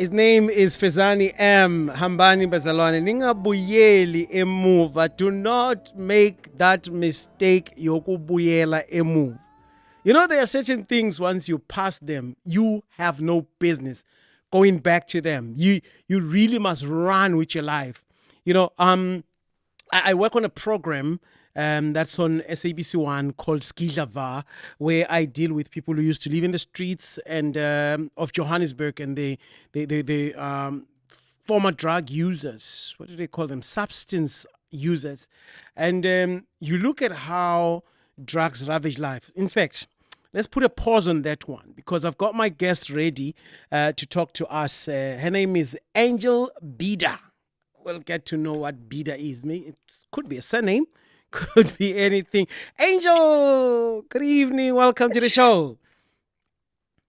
His name is Fezani M. Hambani Bazalwane. Ningabuyeli emuva. Do not make that mistake yokubuyela emuva. You know, there are certain things once you pass them, you have no business going back to them. You really must run with your life. You know, I work on a program that's on SABC One called Skidlava, where I deal with people who used to live in the streets and of Johannesburg, and they former drug users. What do they call them? Substance users. And you look at how drugs ravage life. In fact, let's put a pause on that one because I've got my guest ready to talk to us. Her name is Angel Bidaa. We'll get to know what Bidaa is. It could be a surname, could be anything. Angel, good evening. Welcome to the show.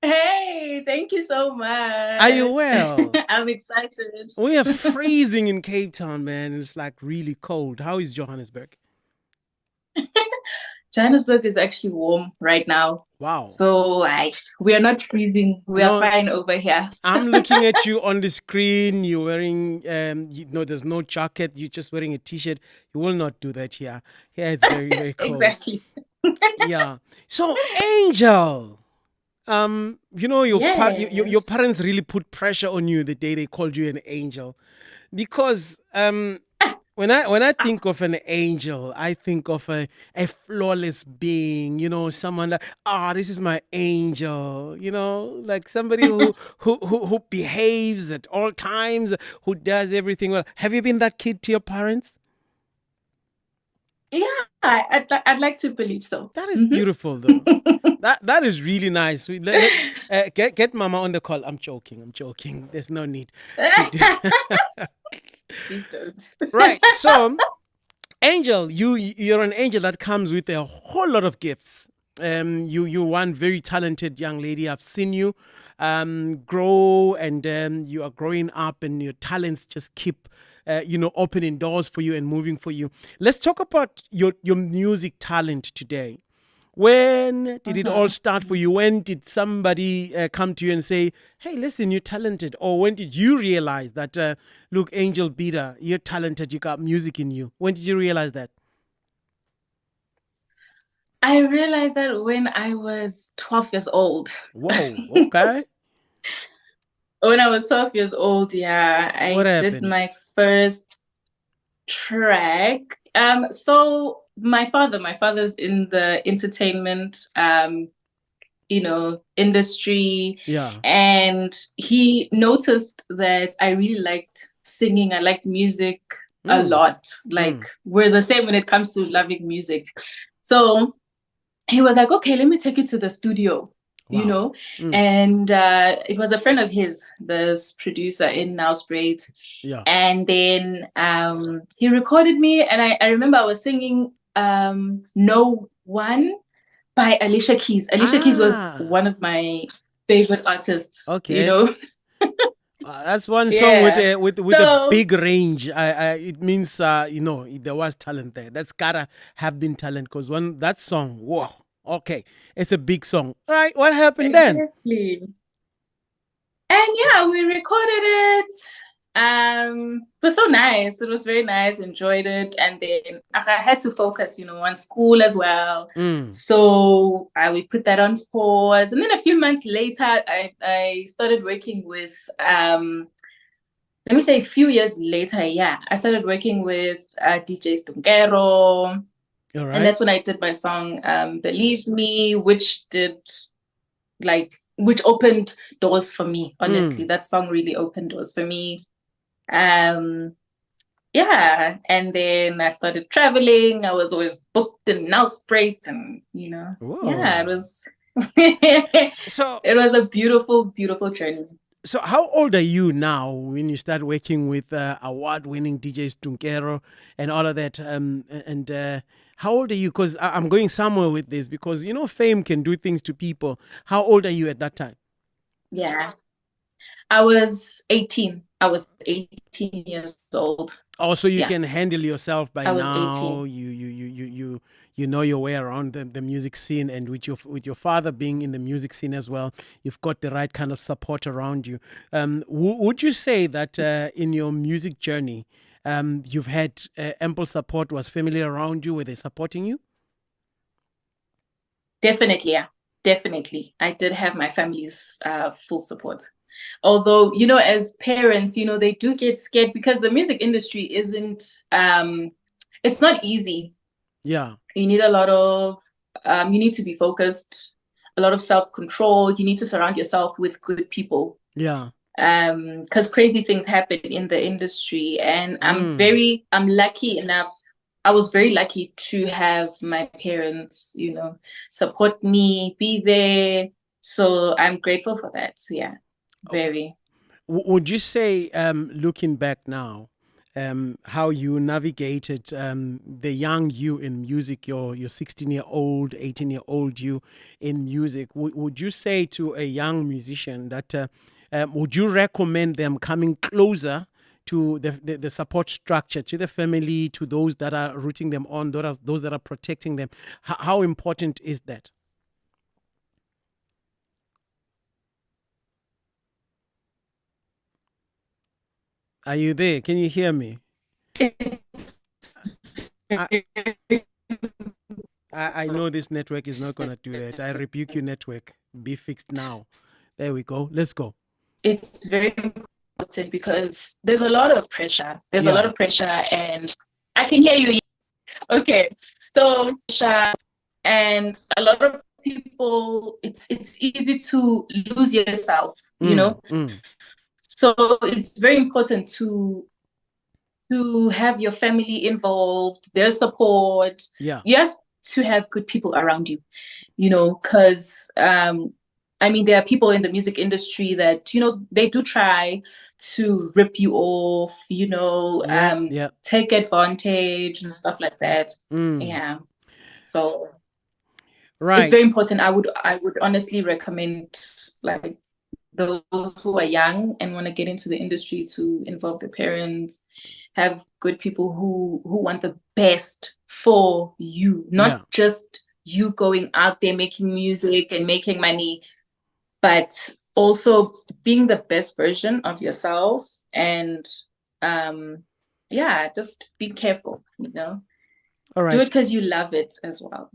Hey, thank you so much. Are you well? I'm excited. We are freezing in Cape Town, man. It's like really cold. How is Johannesburg? Johannesburg is actually warm right now. Wow. So we are not freezing. We are fine over here. I'm looking at you on the screen. You're wearing, there's no jacket. You're just wearing a t-shirt. You will not do that here. Here it's very, very cold. Exactly. Yeah. So, Angel, your parents really put pressure on you the day they called you an angel, because when I think of an angel, I think of a flawless being, someone like, this is my angel, like somebody who behaves at all times, who does everything well. Have you been that kid to your parents? Yeah, I'd like to believe so. That is beautiful, though. That is really nice. Get Mama on the call. I'm joking. There's no need to do. Please don't. Right. So, Angel, you're an angel that comes with a whole lot of gifts. You're one very talented young lady. I've seen you grow, and you are growing up, and your talents just keep opening doors for you and moving for you. Let's talk about your music talent today. When did it all start for you? When did somebody come to you and say, hey, listen, you're talented? Or when did you realize that, look, Angel Bidaa, you're talented, you got music in you? When did you realize that? I realized that when I was 12 years old. Whoa, okay. When I was 12 years old, yeah, I did my first track. So my father's in the entertainment, industry. Yeah. And he noticed that I really liked singing. I liked music a lot. We're the same when it comes to loving music. So he was like, okay, let me take you to the studio. Wow. And it was a friend of his, this producer in Nelspruit. Yeah. And then he recorded me, and I remember I was singing No One by Alicia Keys. Alicia Keys was one of my favorite artists. Okay. That's one song with a big range. It means there was talent there. That's gotta have been talent, because that song, whoa. Okay, it's a big song. All right, what happened then? Exactly. And yeah, we recorded it. It was so nice. It was very nice. Enjoyed it. And then I had to focus, on school as well. So we put that on pause. And then a few months later, I started working with, let me say a few years later, I started working with DJ Stunkero. All right. And that's when I did my song, Believe Me, which opened doors for me. Honestly, that song really opened doors for me. And then I started traveling. I was always booked in Nelspruit, and it was so it was a beautiful, beautiful journey. So how old are you now when you start working with award-winning DJs Stunkero and all of that? How old are you? Because I'm going somewhere with this, because fame can do things to people. How old are you at that time? Yeah, I was 18. I was 18 years old. Oh, so you can handle yourself by now. 18. you know your way around the music scene, and with your father being in the music scene as well, you've got the right kind of support around you. Would you say that in your music journey, you've had ample support? Was family around you? Were they supporting you? Definitely, yeah. Definitely. I did have my family's full support. Although, as parents, they do get scared because the music industry isn't, it's not easy. Yeah. You need a lot of, you need to be focused, a lot of self-control. You need to surround yourself with good people. Yeah. Because crazy things happen in the industry. And I'm lucky enough. I was very lucky to have my parents, support me, be there. So I'm grateful for that. Yeah, very. Would you say, looking back now, how you navigated the young you in music, your 16-year-old, 18-year-old you in music? Would you say to a young musician that would you recommend them coming closer to the support structure, to the family, to those that are rooting them on, those that are protecting them? How important is that? Are you there? Can you hear me? It's I, I know this network is not going to do that. I rebuke you, network. Be fixed now. There we go. Let's go. it's very important because there's a lot of pressure. There's a lot Yeah. of pressure, and I can hear you. Okay, so pressure, and a lot of people, it's easy to lose yourself, So it's very important to have your family involved, their support. Yeah. You have to have good people around you, because there are people in the music industry that, they do try to rip you off, Yeah. take advantage and stuff like that. Yeah. So it's very Right. important. I would honestly recommend, like, those who are young and want to get into the industry to involve their parents, have good people who want the best for you, Yeah. not just you going out there making music and making money, but also being the best version of yourself. And just be careful, All do it right. because you love it as well.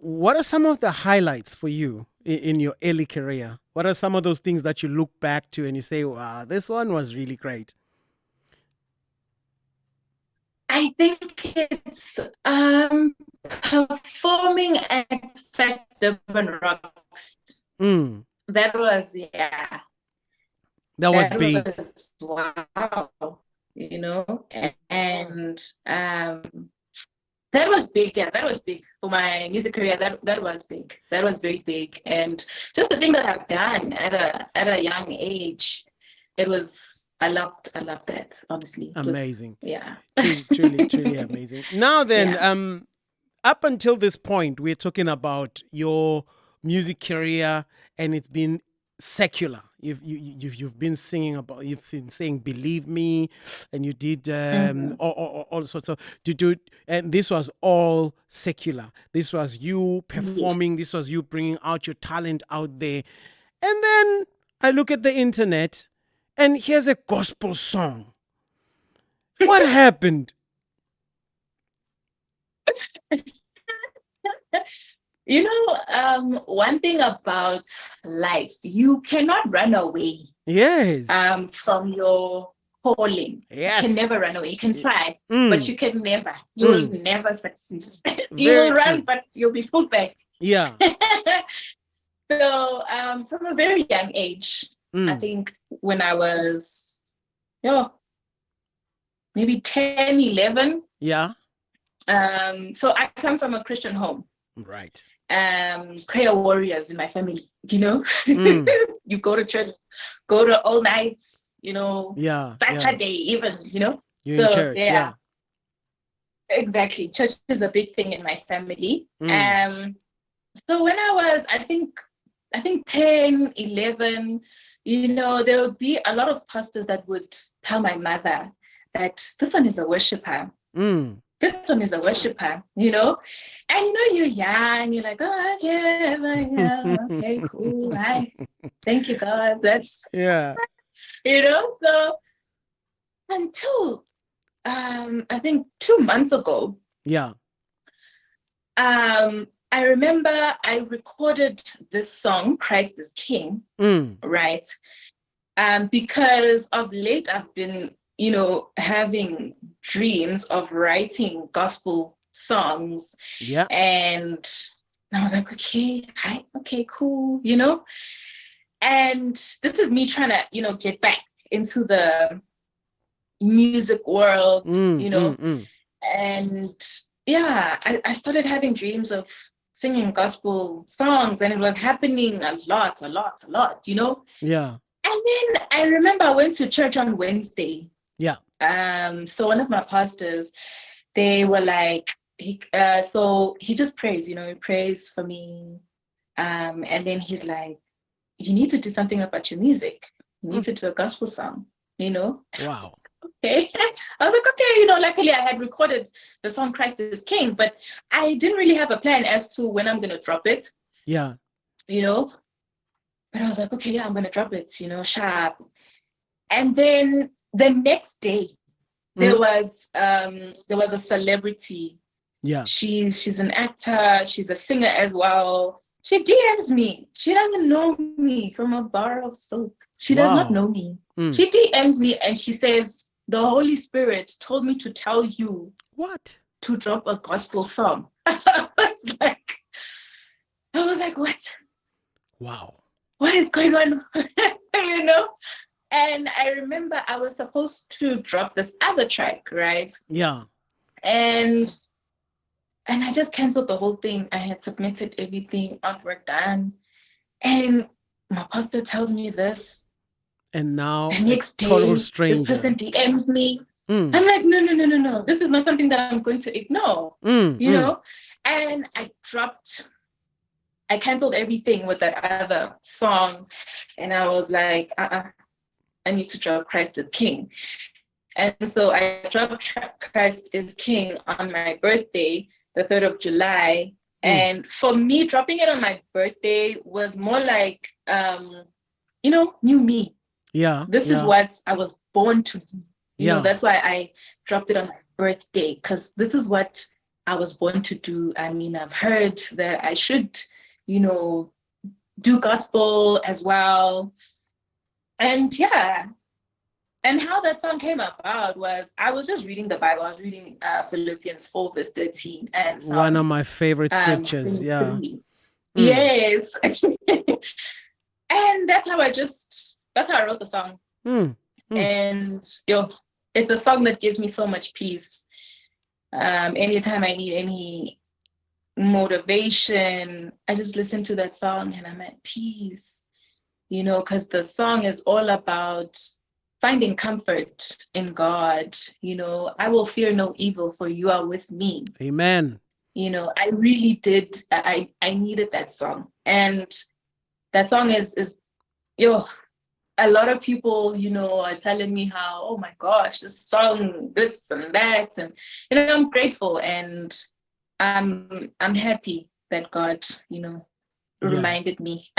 What are some of the highlights for you in your early career? What are some of those things that you look back to and you say, wow, this one was really great? I think it's performing at Fact Urban Rocks. Mm, That was, yeah, that was that big. was wow, and that was big. Yeah, that was big for my music career. That was big. That was very big. And just the thing that I've done at a young age, I loved that, honestly. Amazing. Yeah. Truly amazing. Now then, Yeah. up until this point, we're talking about your music career, and it's been secular. You've been singing about, you've been saying "Believe Me," and you did all sorts of to do, and this was all secular. This was you performing. This was you bringing out your talent out there, and then I look at the internet, and here's a gospel song. What happened? One thing about life, you cannot run away Yes. from your calling. Yes. You can never run away. You can try, Mm. but you can never. You will never succeed. You Very will run, true. but you'll be pulled back. Yeah. So, from a very young age, I think when I was, maybe 10, 11. Yeah. So I come from a Christian home. Right. Prayer warriors in my family, you go to church, go to all nights, Yeah. Saturday even, You're in church. Yeah. Exactly. Church is a big thing in my family. So when I was, I think 10, 11, there would be a lot of pastors that would tell my mother that this one is a worshiper. this one is a worshiper, you know? And you know, you're young, you're like, oh, yeah, okay, cool. Thank you, God. That's, Yeah. you know, so until I think 2 months ago, Yeah. I remember I recorded this song, Christ is King, right? Because of late I've been, you know, having dreams of writing gospel songs. Yeah. And I was like, okay, cool, you know? And this is me trying to, you know, get back into the music world, you know? And yeah, I started having dreams of singing gospel songs, and it was happening a lot, you know? Yeah. And then I remember I went to church on Wednesday. Yeah. So one of my pastors, they were like, so he just prays, you know, he prays for me. And then he's like, you need to do something about your music. You need to do a gospel song, you know? Wow. Okay. I was like, okay, you know, luckily I had recorded the song Christ is King, but I didn't really have a plan as to when I'm going to drop it. Yeah. You know? But I was like, okay, yeah, I'm going to drop it, you know, sharp. And then the next day, there was a celebrity. Yeah. She's an actor, she's a singer as well. She DMs me. She doesn't know me from a bar of soap. She does not know me. She DMs me and she says, the Holy Spirit told me to tell you what to drop a gospel song. I was like, what? Wow. What is going on? You know? And I remember I was supposed to drop this other track, right? Yeah. And I just canceled the whole thing. I had submitted everything, artwork done. And my pastor tells me this. And now the next day, total stranger. This person DMs me. I'm like, no. This is not something that I'm going to ignore, you know? And I canceled everything with that other song. And I was like, I need to drop Christ is King. And so I dropped Christ is King on my birthday, the 3rd of July. And for me, dropping it on my birthday was more like, you know, new me. Yeah. This is what I was born to do. You know, that's why I dropped it on my birthday, because this is what I was born to do. I mean, I've heard that I should, you know, do gospel as well. And yeah. And how that song came about was I was just reading the Bible. I was reading Philippians 4 verse 13. And Psalms, one of my favorite scriptures. 23. Yes. And that's how I wrote the song. And it's a song that gives me so much peace. Anytime I need any motivation, I just listen to that song and I'm at peace, you know, because the song is all about finding comfort in God. You know, I will fear no evil, for you are with me. Amen. You know, I really did. I needed that song. And that song is a lot of people, you know, are telling me how, oh my gosh, this song, this and that. And, you know, I'm grateful and I'm happy that God, you know, reminded me.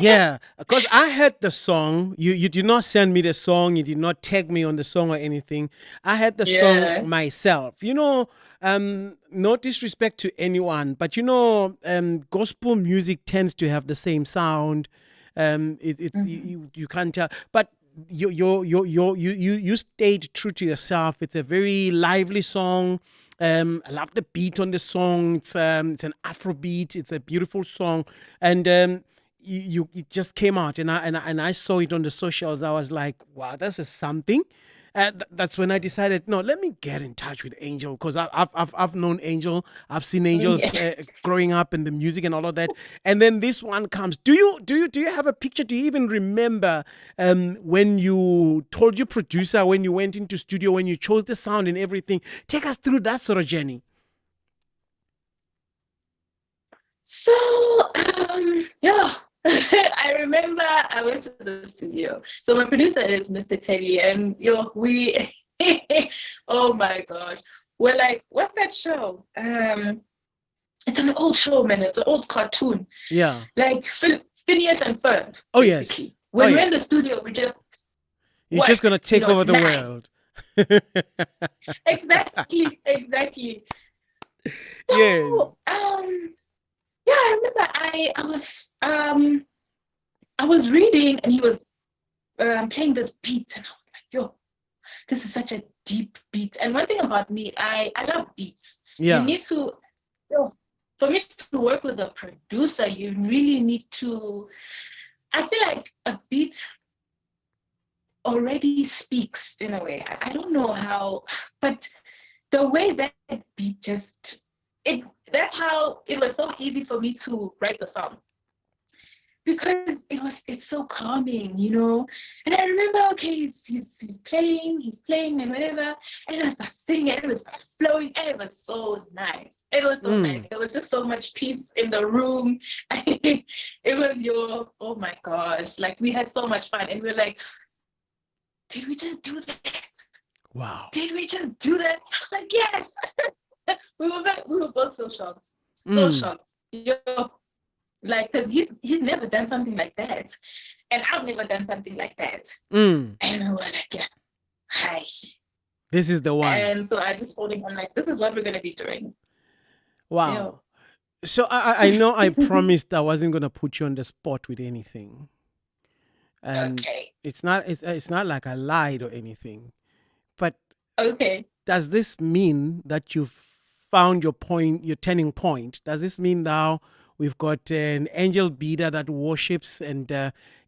Yeah, because I heard the song. You did not send me the song. You did not tag me on the song or anything. I heard the song myself. You know, no disrespect to anyone, but you know, gospel music tends to have the same sound. You can't tell, but you stayed true to yourself. It's a very lively song. I love the beat on the song. It's an Afrobeat. It's a beautiful song, and it just came out, and I saw it on the socials. I was like, wow, this is something. That's when I decided, no, let me get in touch with Angel, because I've known Angel, I've seen Angels growing up in the music and all of that, and then this one comes. Do you have a picture? Do you even remember when you told your producer, when you went into studio, when you chose the sound and everything? Take us through that sort of journey. So I remember I went to the studio. So my producer is Mr. Teddy, and we oh my gosh, we're like, what's that show? It's an old show, man. It's an old cartoon. Yeah. Like Phineas and Ferb, Oh yes. basically. Oh When we're in the yes. studio, we just You're just work. gonna take over It's the nice. world. Exactly, exactly. Yes. So, yeah, I remember I was reading and he was playing this beat, and I was like, yo, this is such a deep beat. And one thing about me, I love beats. You Yeah. need to, yo, for me to work with a producer, you really need to, I feel like a beat already speaks in a way. I don't know how, but the way that beat just, it, that's how it was so easy for me to write the song, because it's so calming, you know. And I remember, okay, he's playing and whatever, and I start singing and it started flowing, and it was so nice. It was so nice. Mm. There was just so much peace in the room. It was oh my gosh, like we had so much fun, and we're like, did we just do that? Wow. Did we just do that? I was like, yes. We were both so shocked, so Mm. shocked. Yo, like, because he's never done something like that, and I've never done something like that. Mm. And we were like, yeah, hi. This is the one. And so I just told him, I'm like, this is what we're gonna be doing. Wow. Yo. So I know I promised I wasn't gonna put you on the spot with anything, and Okay. it's not like I lied or anything. But Okay. does this mean that you've found your point, your turning point? Does this mean now we've got an Angel Bidaa that worships and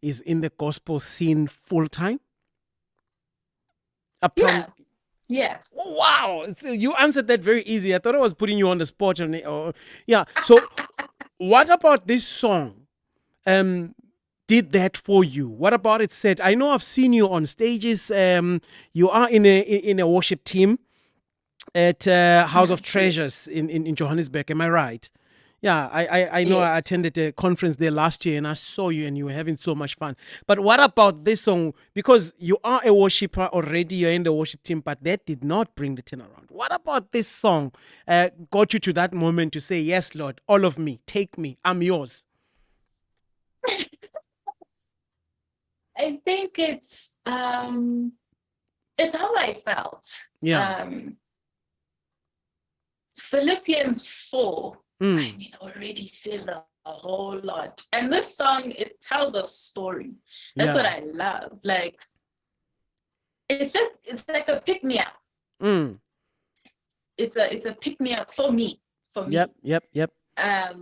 is in the gospel scene full time? Yeah. Yeah. Wow, so you answered that very easy. I thought I was putting you on the spot. Yeah. So, what about this song? Did that for you? What about it said? I know I've seen you on stages. You are in a worship team at House of Treasures in Johannesburg. Am I right? Yeah, I know I Yes. attended a conference there last year and I saw you and you were having so much fun. But what about this song? Because you are a worshiper already, you're in the worship team, but that did not bring the turnaround. What about this song got you to that moment to say, yes, Lord, all of me, take me, I'm yours? I think it's how I felt. Yeah. Philippians 4, I Mm. mean, already says a whole lot. And this song, it tells a story. That's what Yeah. I love. Like, it's like a pick me up. Mm. It's a pick me up for me. Yep. I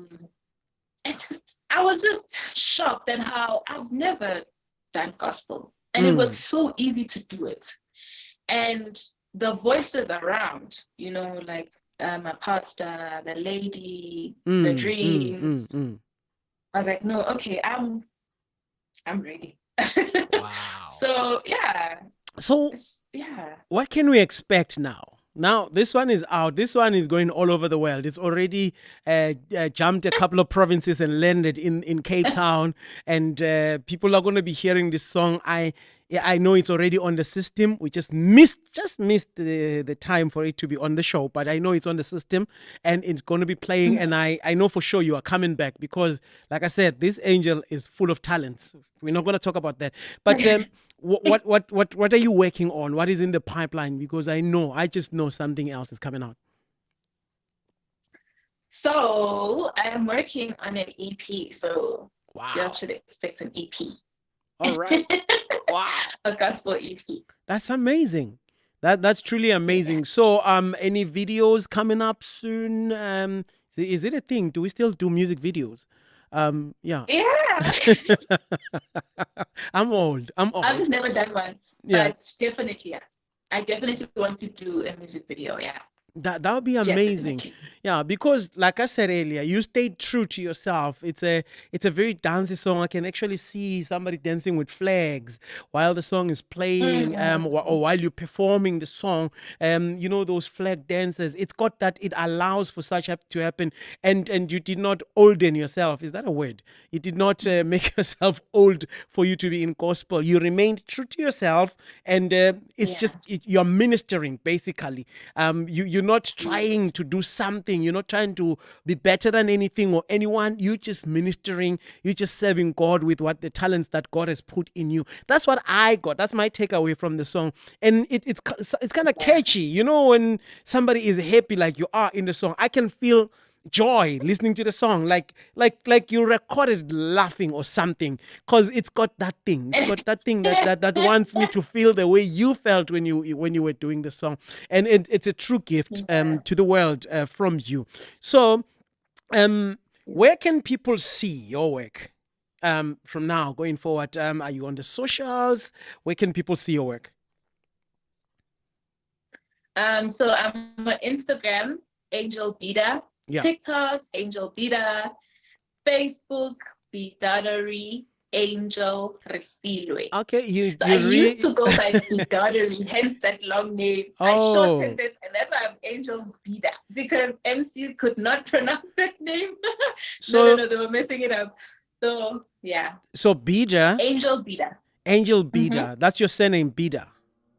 was just shocked at how I've never done gospel. And it was so easy to do it. And the voices around, you know, like a pastor, the lady, the dreams. I was like, no, okay, I'm ready. Wow. So yeah. So yeah. what can we expect now? Now, this one is out. This one is going all over the world. It's already jumped a couple of provinces and landed in Cape Town. And people are going to be hearing this song. I know it's already on the system. We just missed the time for it to be on the show. But I know it's on the system and it's going to be playing. And I know for sure you are coming back because, like I said, this angel is full of talents. We're not going to talk about that. But what are you working on? What is in the pipeline? Because I just know something else is coming out. So I'm working on an EP. So wow, you should expect an EP. All right. Wow. A gospel EP. That's amazing. That's truly amazing. Yeah. So any videos coming up soon? Is it a thing? Do we still do music videos? Yeah. I'm old. I've just never done one. Yeah. But definitely, yeah. I definitely want to do a music video, yeah. That would be amazing. Definitely. Yeah, because like I said earlier, you stayed true to yourself. It's a very dancey song. I can actually see somebody dancing with flags while the song is playing, or while you're performing the song. You know, those flag dances. It's got that. It allows for such to happen. And you did not olden yourself. Is that a word? You did not make yourself old for you to be in gospel. You remained true to yourself, and it's just you're ministering basically. You not trying to do something. You're not trying to be better than anything or anyone. You're just ministering. You're just serving God with what the talents that God has put in you. That's what I got. That's my takeaway from the song. And it's kind of catchy. You know, when somebody is happy like you are in the song, I can feel joy listening to the song, like you recorded laughing or something, because it's got that thing. It's got that thing that wants me to feel the way you felt when you were doing the song, and it's a true gift to the world from you. So, where can people see your work from now going forward? Are you on the socials? Where can people see your work? So I'm on Instagram, Angel Bidaa. Yeah. TikTok, Angel Bidaa. Facebook, Bidadari, Angel Refilwe. Okay, I used to go by Bidadari, hence that long name. I shortened it, and that's why I'm Angel Bidaa, because MCs could not pronounce that name. No, they were messing it up. So yeah. So Bidaa. Angel Bidaa. Angel Bidaa. That's your surname, Bidaa.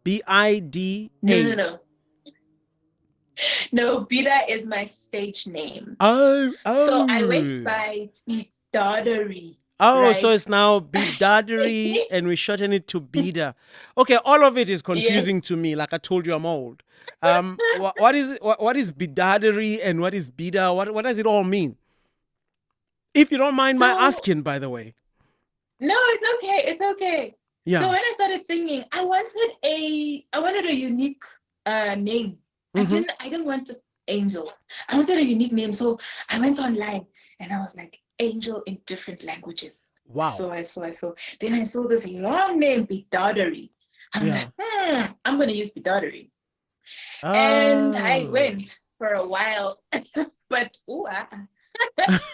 Bida. No. No, Bidaa is my stage name. Oh. So I went by Bidadari. Oh, right? So it's now Bidadari and we shorten it to Bidaa. Okay, all of it is confusing to me. Like I told you, I'm old. What is Bidadari and what is Bidaa? What does it all mean? If you don't mind my asking, by the way. No, it's okay. Yeah. So when I started singing, I wanted a unique name. I didn't want just Angel. I wanted a unique name. So I went online and I was like, Angel in different languages. Wow. So I saw. Then I saw this long name, Bidadari. I'm like, I'm going to use Bidadari. Oh. And I went for a while. But,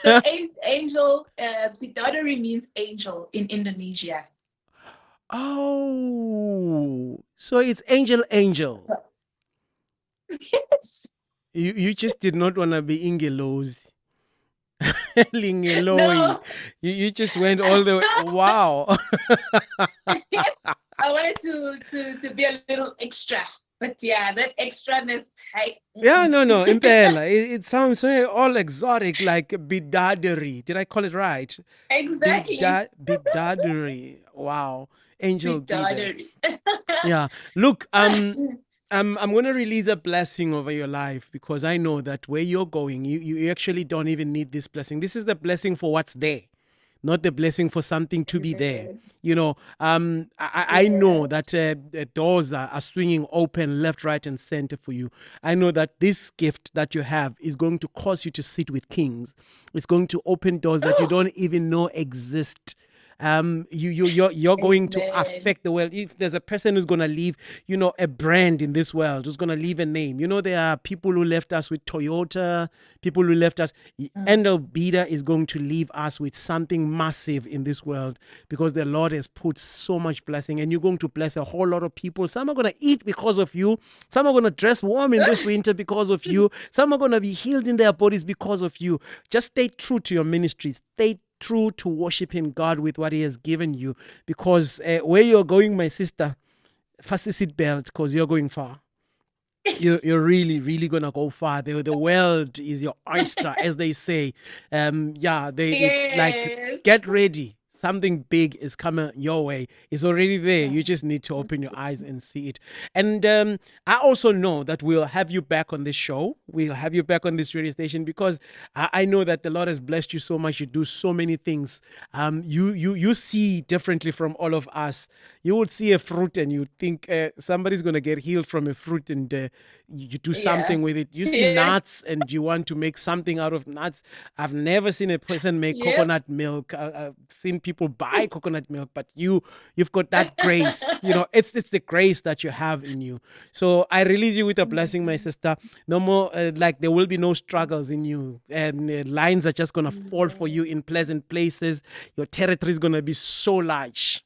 so Angel, Bidadari means angel in Indonesia. Oh, so it's Angel. So, yes. You just did not want to be Ingelozi. Lingeloi. No. You just went all the way. Wow. I wanted to be a little extra. But yeah, that extraness. No. Impela. It sounds so all exotic, like Bidadari. Did I call it right? Exactly. Bidadari. Wow. Angel Bidaa. Yeah. Look, I'm going to release a blessing over your life, because I know that where you're going, you actually don't even need this blessing. This is the blessing for what's there, not the blessing for something to be there. You know, I know that the doors are swinging open left, right, and center for you. I know that this gift that you have is going to cause you to sit with kings. It's going to open doors that you don't even know exist. You're going to affect the world. If there's a person who's going to leave, a brand in this world, who's going to leave a name. There are people who left us with Toyota, people who left us. Angel Bidaa is going to leave us with something massive in this world, because the Lord has put so much blessing, and you're going to bless a whole lot of people. Some are going to eat because of you. Some are going to dress warm in this winter because of you. Some are going to be healed in their bodies because of you. Just stay true to your ministry. Stay true to worshiping God with what He has given you, because where you're going, my sister, fasten seat belt, because you're going far. You're really, really gonna go far. The world is your oyster, as they say. Get ready. Something big is coming your way. It's already there. You just need to open your eyes and see it. And I also know that we'll have you back on this show. We'll have you back on this radio station, because I know that the Lord has blessed you so much. You do so many things. You see differently from all of us. You would see a fruit and you think somebody's going to get healed from a fruit, and you do something with it. You see nuts and you want to make something out of nuts. I've never seen a person make coconut milk. I've seen people buy coconut milk, but you've got that grace. It's the grace that you have in you. So I release you with a blessing, my sister. No more, there will be no struggles in you, and lines are just going to fall for you in pleasant places. Your territory is going to be so large.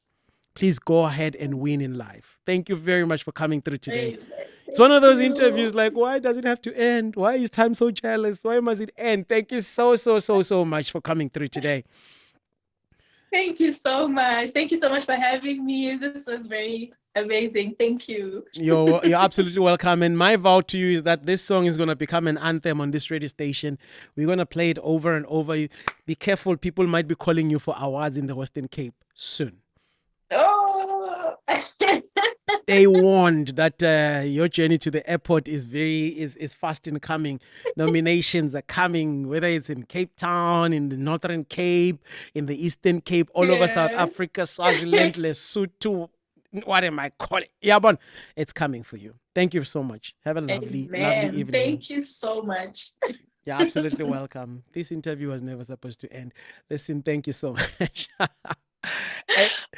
Please go ahead and win in life. Thank you very much for coming through today. It's one of those interviews like, why does it have to end? Why is time so jealous? Why must it end? Thank you so much for coming through today. Thank you so much. Thank you so much for having me. This was very amazing. Thank you. You're absolutely welcome. And my vow to you is that this song is going to become an anthem on this radio station. We're going to play it over and over. Be careful. People might be calling you for awards in the Western Cape soon. Oh. Stay warned that your journey to the airport is fast in coming. Nominations are coming, whether it's in Cape Town, in the Northern Cape, in the Eastern Cape, all over South Africa, Swaziland, Lesotho. What am I calling? Yabon, it's coming for you. Thank you so much. Have a lovely evening. Thank you so much. You're absolutely welcome. This interview was never supposed to end. Listen, thank you so much.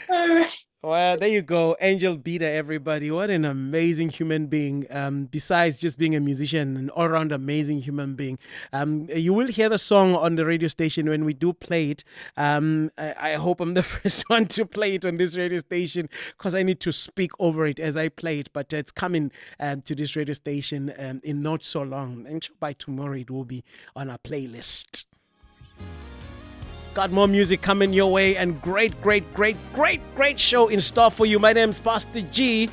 All right. Well, there you go. Angel Bidaa, everybody. What an amazing human being. Besides just being a musician, an all-around amazing human being. You will hear the song on the radio station when we do play it. I hope I'm the first one to play it on this radio station because I need to speak over it as I play it. But it's coming to this radio station in not so long. And by tomorrow, it will be on our playlist. Got more music coming your way and great show in store for you. My name's Pastor G.